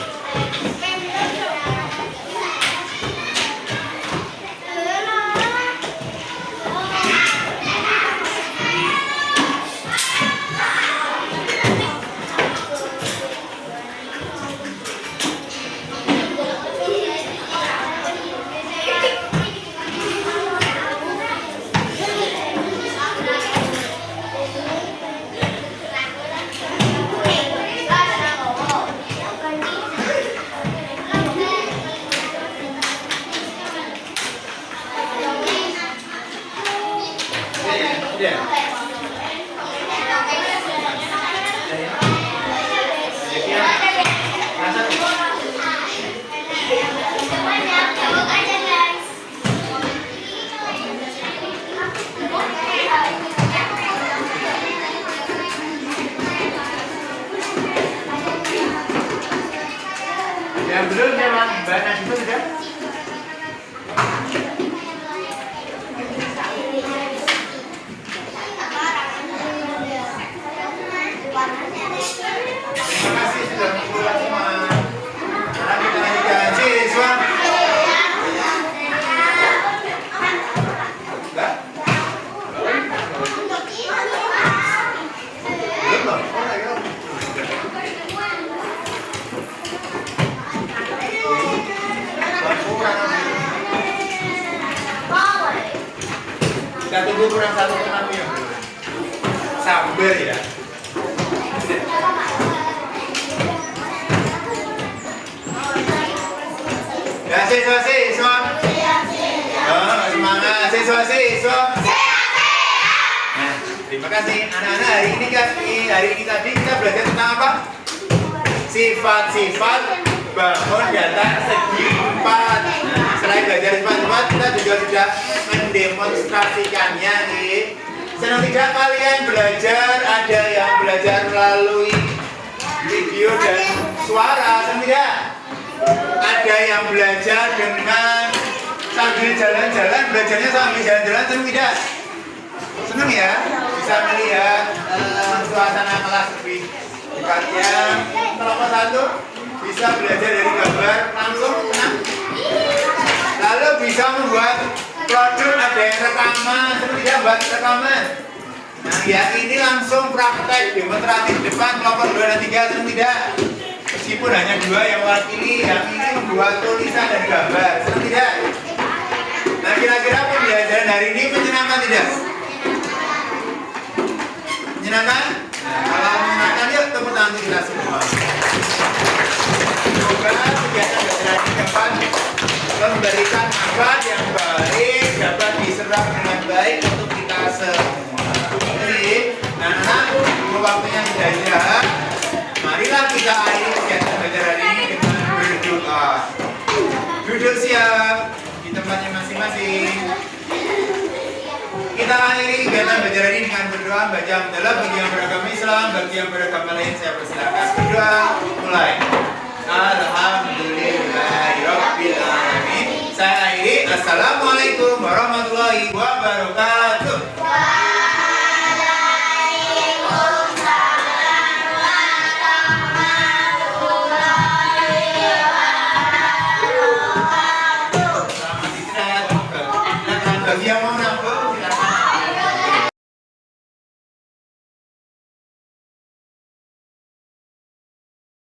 Yang belum memang banyak itu sudah. Terima kasih sudah mengumpulkan semua. Sekarang kita lanjutkan siswa. Enggak? Belum loh. Kita tunggu kurang 1 teman yang belum. Sabar ya. Ya siswa. Oh, semangat siswa. Nah, terima kasih anak-anak. Hari ini tadi kita belajar tentang apa? Sifat-sifat bangun datar segi 4. sudah mendemonstrasikannya nih. Senang tidak kalian belajar? Ada yang belajar melalui video dan suara, senang tidak? Ada yang belajar dengan sambil jalan-jalan, belajarnya sambil jalan-jalan, senang tidak? Senang ya? Bisa melihat suasana kelas lebih dekatnya. Kelompok 1 bisa belajar dari gambar langsung, senang? Lalu bisa membuat produk, ada yang rekaman, tidak buat rekaman. Nah ya ini langsung praktek demonstratif depan kelompok 2 dan 3, senang tidak? Meskipun hanya 2 yang mewakili, yang ini membuat tulisan dan gambar, senang tidak? Nah kira-kira pembelajaran hari ini menyenangkan tidak? Menyenangkan? Nah, kalau menyenangkan yuk tepuk tangan kita semua. Semoga kegiatan belajar ini dapat memberikan manfaat yang baik, dapat diserap dengan baik untuk kita semua. Jadi, waktunya tidak istirahat. Marilah kita akhiri kegiatan belajar hari ini dengan berdoa. Duduk siap di tempatnya masing-masing. Kita akhiri kegiatan belajar hari ini dengan berdoa, baca hamdalah bagi yang beragama Islam, bagi yang beragama lain saya persilakan. Berdoa mulai. Alhamdulillahirabbil alamin. Saya akhiri. Assalamualaikum warahmatullahi wabarakatuh. Selamat istirahat. Bagi yang mau